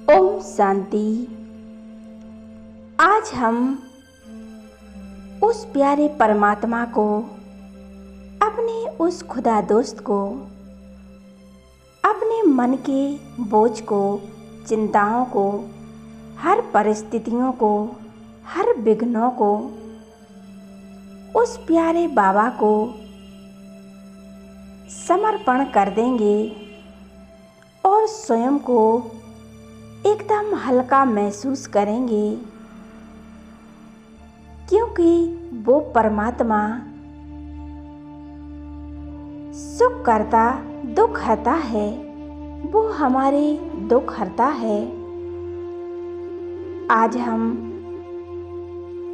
ओम शांति। आज हम उस प्यारे परमात्मा को, अपने उस खुदा दोस्त को, अपने मन के बोझ को, चिंताओं को, हर परिस्थितियों को, हर विघ्नों को उस प्यारे बाबा को समर्पण कर देंगे और स्वयं को एकदम हल्का महसूस करेंगे, क्योंकि वो परमात्मा सुख करता दुख हरता है। वो हमारे दुख हरता है। आज हम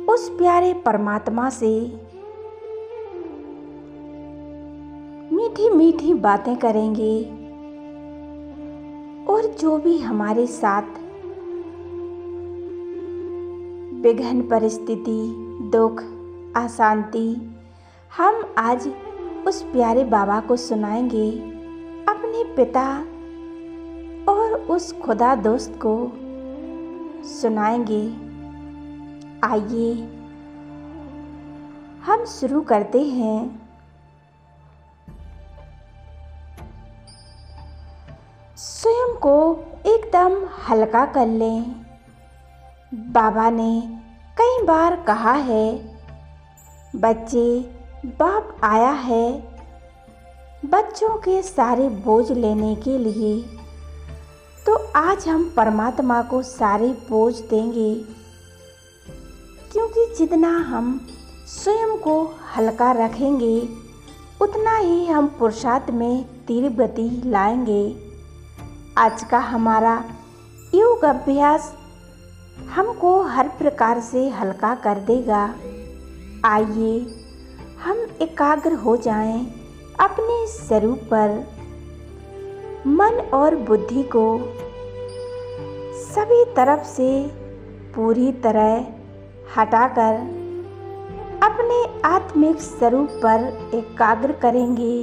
उस प्यारे परमात्मा से मीठी मीठी बातें करेंगे और जो भी हमारे साथ विघ्न परिस्थिति, दुख, अशांति, हम आज उस प्यारे बाबा को सुनाएंगे, अपने पिता और उस खुदा दोस्त को सुनाएंगे। आइए हम शुरू करते हैं। स्वयं को एकदम हल्का कर लें। बाबा ने कई बार कहा है, बच्चे, बाप आया है बच्चों के सारे बोझ लेने के लिए। तो आज हम परमात्मा को सारे बोझ देंगे, क्योंकि जितना हम स्वयं को हल्का रखेंगे उतना ही हम पुरुषार्थ में तीव्र गति लाएंगे। आज का हमारा योग अभ्यास हमको हर प्रकार से हल्का कर देगा। आइए हम एकाग्र हो जाएं अपने स्वरूप पर। मन और बुद्धि को सभी तरफ से पूरी तरह हटाकर अपने आत्मिक स्वरूप पर एकाग्र करेंगे।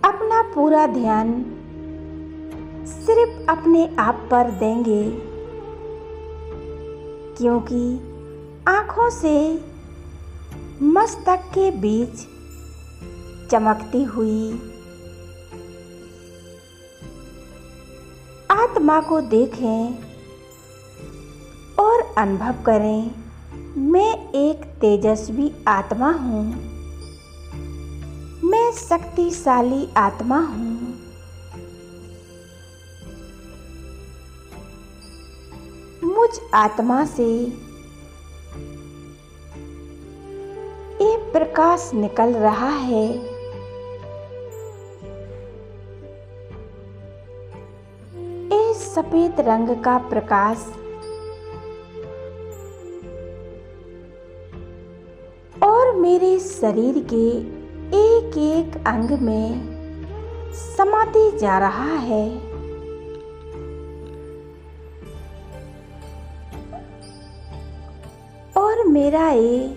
अपना पूरा ध्यान सिर्फ अपने आप पर देंगे, क्योंकि आँखों से मस्तक के बीच चमकती हुई आत्मा को देखें और अनुभव करें, मैं एक तेजस्वी आत्मा हूँ, मैं शक्तिशाली आत्मा हूँ। मुझ आत्मा से एक प्रकाश निकल रहा है। इस सफेद रंग का प्रकाश और मेरे शरीर के एक एक अंग में समाते जा रहा है। और मेरा ये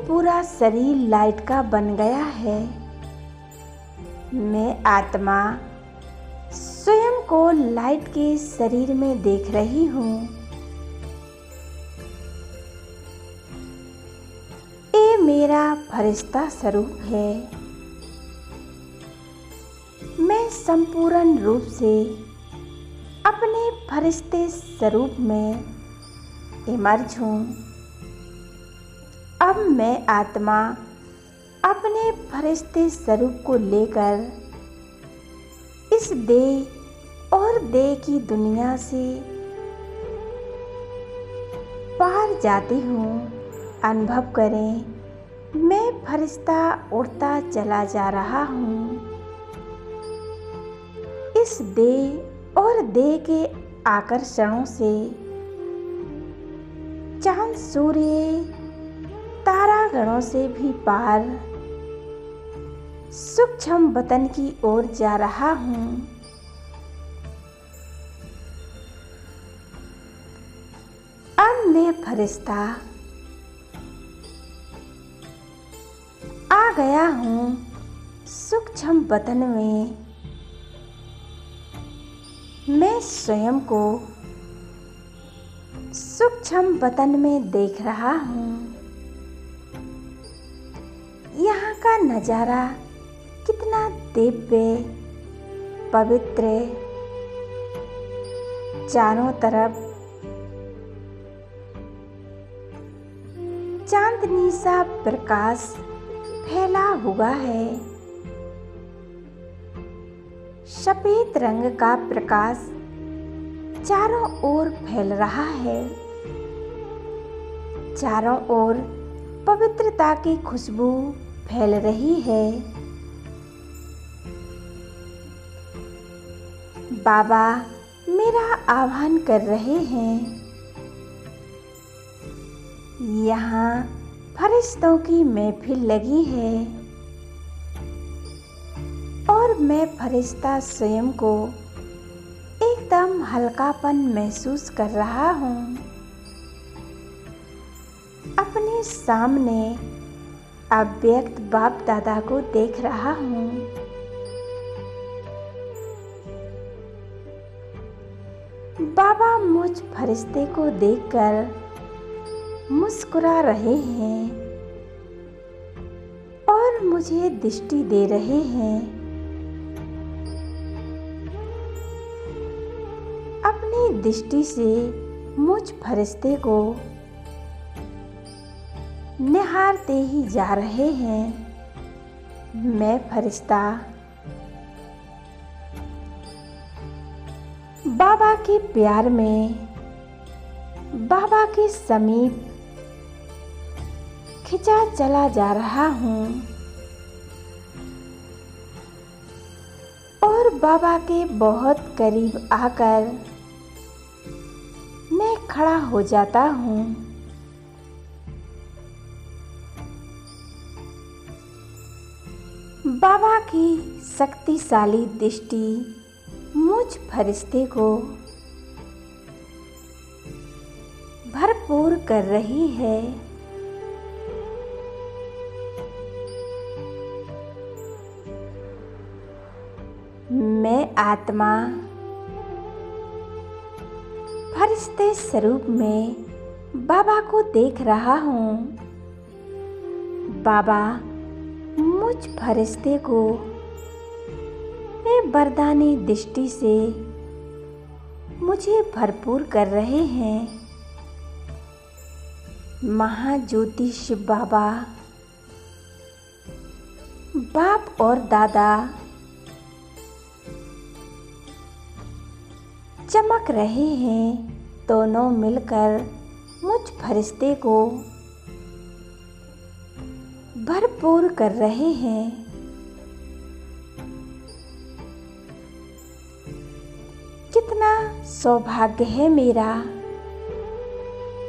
पूरा शरीर लाइट का बन गया है। मैं आत्मा स्वयं को लाइट के शरीर में देख रही हूँ। ये मेरा फरिश्ता स्वरूप है। मैं संपूर्ण रूप से अपने फरिश्ते स्वरूप में इमर्ज हूँ। अब मैं आत्मा अपने फरिश्ते स्वरूप को लेकर इस देह और देह की दुनिया से पार जाती हूँ। अनुभव करें, मैं फरिश्ता उड़ता चला जा रहा हूँ। इस देह और देह के आकर्षणों से चांद, सूर्य, तारागणों से भी पार सूक्ष्म वतन की ओर जा रहा हूँ। अब मैं फरिश्ता आ गया हूँ। सुख सूक्ष्म बदन में मैं स्वयं को सूक्ष्म बदन में देख रहा हूँ। यहाँ का नज़ारा कितना दिव्य पवित्र, चारों तरफ चांदनी सा प्रकाश फैला हुआ है। सफेद रंग का प्रकाश चारों ओर फैल रहा है। चारों ओर पवित्रता की खुशबू फैल रही है। बाबा मेरा आह्वान कर रहे हैं। यहाँ फरिश्तों की महफिल लगी है और मैं फरिश्ता स्वयं को एकदम हल्कापन महसूस कर रहा हूँ। अपने सामने अव्यक्त बाप दादा को देख रहा हूँ। बाबा मुझ फरिश्ते को देखकर मुस्कुरा रहे हैं और मुझे दृष्टि दे रहे हैं। अपनी दृष्टि से मुझ फरिश्ते को निहारते ही जा रहे हैं। मैं फरिश्ता बाबा के प्यार में, बाबा के समीप खिंचा चला जा रहा हूँ और बाबा के बहुत करीब आकर मैं खड़ा हो जाता हूँ। बाबा की शक्तिशाली दृष्टि मुझ फरिश्ते को भरपूर कर रही है। मैं आत्मा फरिश्ते स्वरूप में बाबा को देख रहा हूँ। बाबा मुझ फरिश्ते को वरदानी दृष्टि से मुझे भरपूर कर रहे हैं। महाज्योति शिव बाबा, बाप और दादा चमक रहे हैं। दोनों मिलकर मुझ फरिश्ते को भरपूर कर रहे हैं। कितना सौभाग्य है मेरा।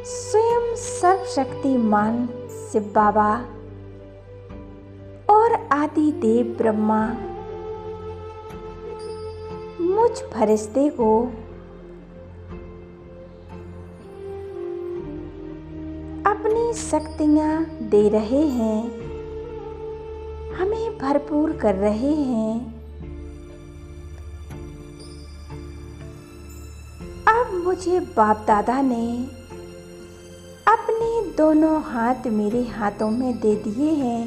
स्वयं सर्वशक्तिमान शिव बाबा और आदि देव ब्रह्मा मुझ फरिश्ते को अपनी शक्तियाँ दे रहे हैं, हमें भरपूर कर रहे हैं। अब मुझे बाप दादा ने अपने दोनों हाथ मेरे हाथों में दे दिए हैं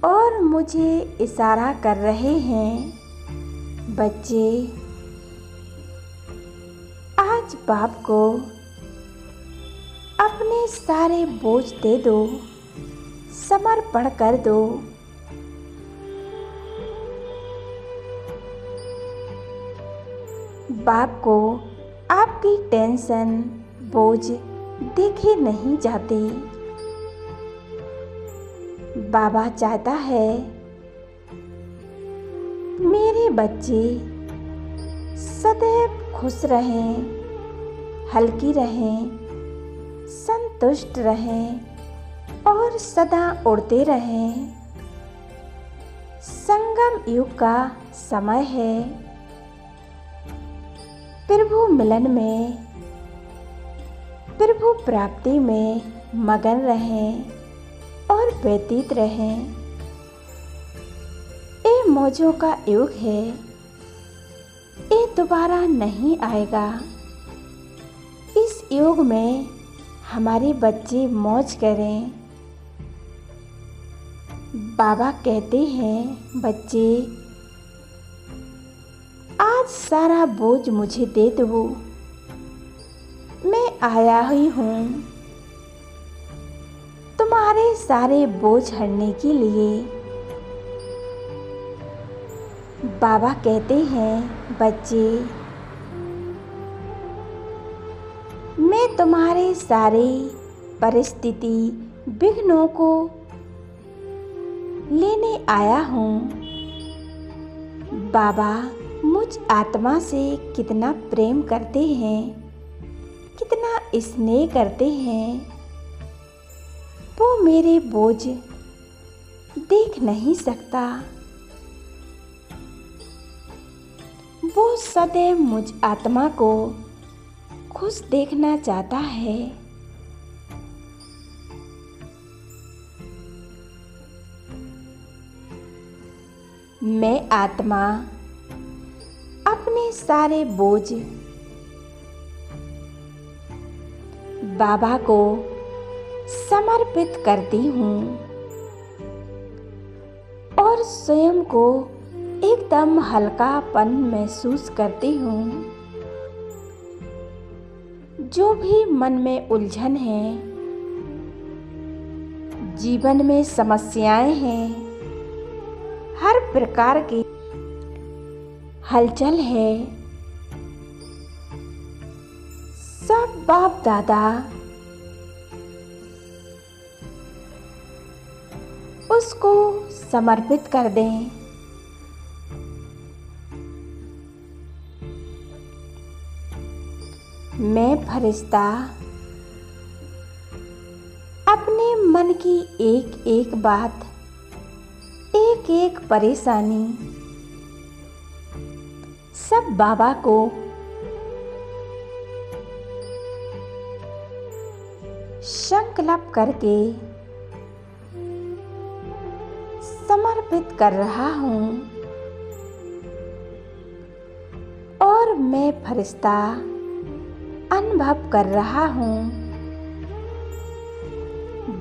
और मुझे इशारा कर रहे हैं, बच्चे आज बाप को अपने सारे बोझ दे दो, समर्पण कर दो। बाप को आपकी टेंशन, बोझ देखे नहीं जाते। बाबा चाहता है मेरे बच्चे सदैव खुश रहें, हल्की रहें, संतुष्ट रहें और सदा उड़ते रहें। संगम युग का समय है। प्रभु मिलन में, प्रभु प्राप्ति में मगन रहें। और व्यतीत रहें। ये मौजों का युग है, ये दोबारा नहीं आएगा। इस युग में हमारे बच्चे मौज करें। बाबा कहते हैं, बच्चे आज सारा बोझ मुझे दे दो, मैं आया ही हूँ तुम्हारे सारे बोझ हरने के लिए। बाबा कहते हैं, बच्चे मैं तुम्हारे सारे परिस्थिति विघ्नों को लेने आया हूँ। बाबा मुझ आत्मा से कितना प्रेम करते हैं, कितना स्नेह करते हैं, वो मेरे बोझ देख नहीं सकता। वो सदैव मुझ आत्मा को खुश देखना चाहता है। मैं आत्मा अपने सारे बोझ बाबा को समर्पित करती हूँ और स्वयं को एकदम हल्कापन महसूस करती हूँ। जो भी मन में उलझन है, जीवन में समस्याएं हैं, हर प्रकार की हलचल है, सब बाप दादा उसको समर्पित कर दें। मैं फरिश्ता अपने मन की एक एक बात, एक एक परेशानी सब बाबा को संकल्प करके समर्पित कर रहा हूँ। और मैं फरिश्ता अनुभव कर रहा हूँ,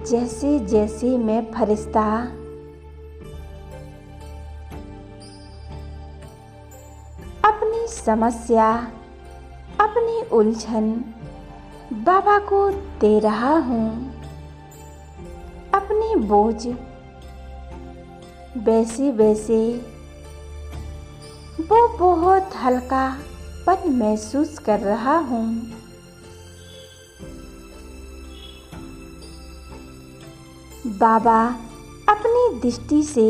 जैसे जैसे मैं फरिश्ता अपनी समस्या, अपनी उलझन बाबा को दे रहा हूँ, अपनी बोझ वैसे वैसे वो बहुत हल्कापन महसूस कर रहा हूँ। बाबा अपनी दृष्टि से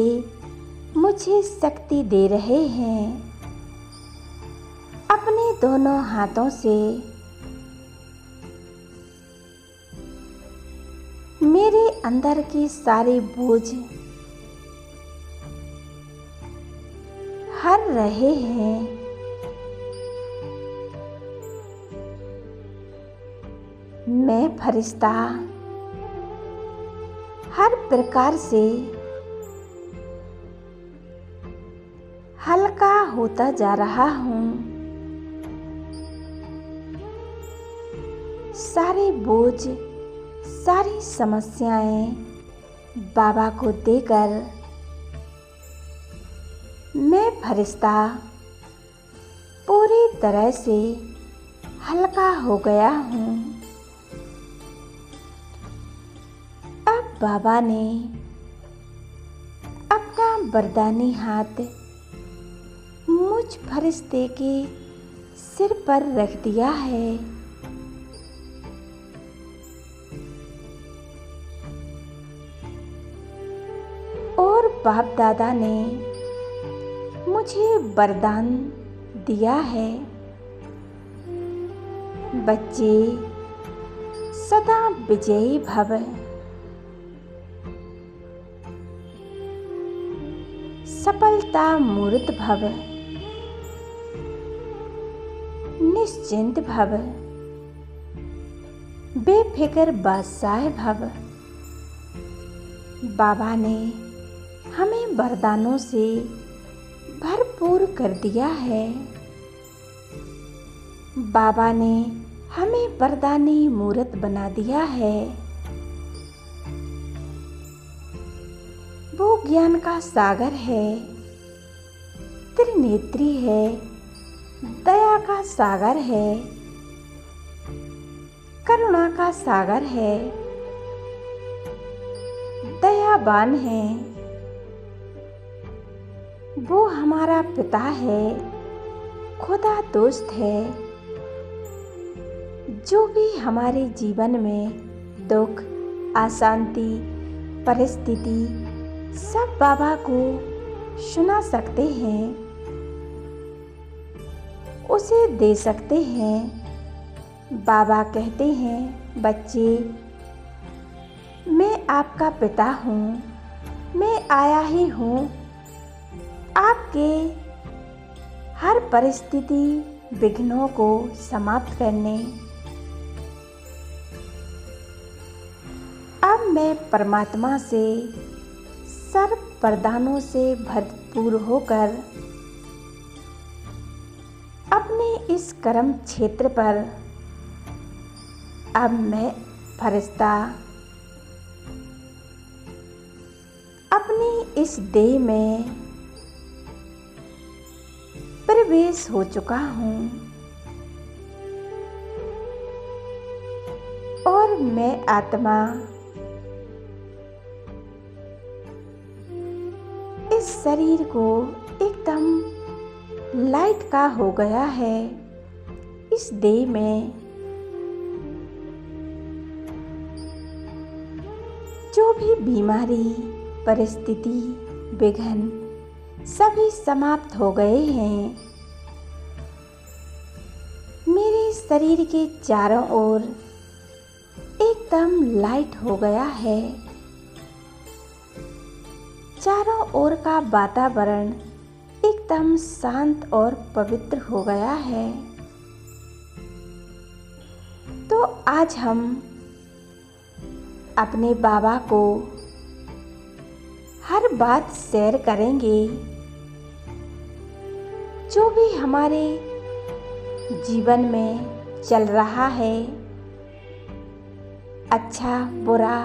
मुझे शक्ति दे रहे हैं। अपने दोनों हाथों से मेरे अंदर के सारे बोझ हर रहे हैं। मैं फरिश्ता हर प्रकार से हल्का होता जा रहा हूँ। सारे बोझ, सारी समस्याएं बाबा को देकर मैं फरिश्ता पूरी तरह से हल्का हो गया हूँ। अब बाबा ने अपना वरदानी हाथ मुझ फरिश्ते के सिर पर रख दिया है। और बाप दादा ने मुझे वरदान दिया है, बच्चे सदा विजयी भव। सफलता मूर्त भव, निश्चिंत भव, बेफिक्र बादशाह भव। बाबा ने हमें वरदानों से भरपूर कर दिया है। बाबा ने हमें वरदानी मूर्त बना दिया है। वो ज्ञान का सागर है, त्रिनेत्री है, दया का सागर है, करुणा का सागर है, दयावान है। वो हमारा पिता है, खुदा दोस्त है। जो भी हमारे जीवन में दुख, अशांति, परिस्थिति सब बाबा को सुना सकते हैं, उसे दे सकते हैं। बाबा कहते हैं, बच्चे मैं आपका पिता हूँ, मैं आया ही हूँ आपके हर परिस्थिति विघ्नों को समाप्त करने। अब मैं परमात्मा से सर्व वरदानों से भरपूर होकर अपने इस कर्म क्षेत्र पर अब मैं फरिश्ता अपनी इस देह में प्रवेश हो चुका हूँ और मैं आत्मा इस शरीर को एकदम लाइट का हो गया है। इस देह में जो भी बीमारी, परिस्थिति, विघ्न सभी समाप्त हो गए हैं। मेरे शरीर के चारों ओर एकदम लाइट हो गया है। चारों ओर का वातावरण एकदम शांत और पवित्र हो गया है। तो आज हम अपने बाबा को हर बात शेयर करेंगे। जो भी हमारे जीवन में चल रहा है, अच्छा बुरा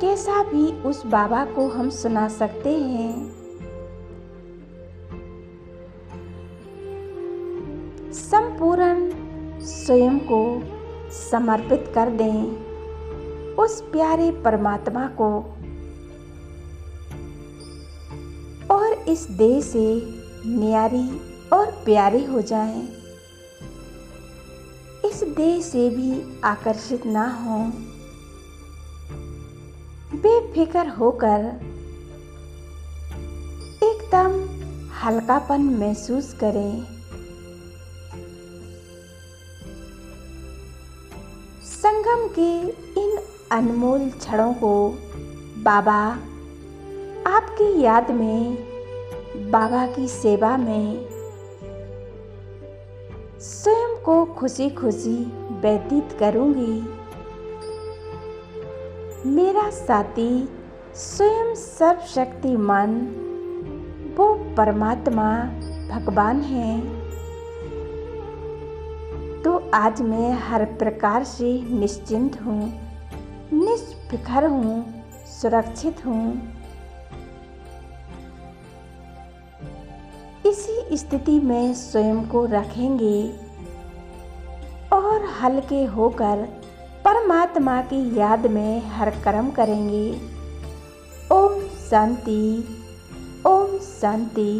कैसा भी उस बाबा को हम सुना सकते हैं। संपूर्ण स्वयं को समर्पित कर दें उस प्यारे परमात्मा को और इस देह से न्यारी और प्यारी हो जाएं। इस देह से भी आकर्षित ना हों, बेफिक्र होकर एकदम हल्कापन महसूस करें। संगम के इन अनमोल क्षणों को बाबा आपकी याद में, बाबा की सेवा में स्वयं को खुशी खुशी व्यतीत करूंगी। मेरा साथी स्वयं सर्वशक्तिमान वो परमात्मा भगवान है। तो आज मैं हर प्रकार से निश्चिंत हूँ, निष्फिक्र हूँ, सुरक्षित हूँ। इसी स्थिति में स्वयं को रखेंगे और हल्के होकर परमात्मा की याद में हर कर्म करेंगे। ओम शांति, ओम शांति।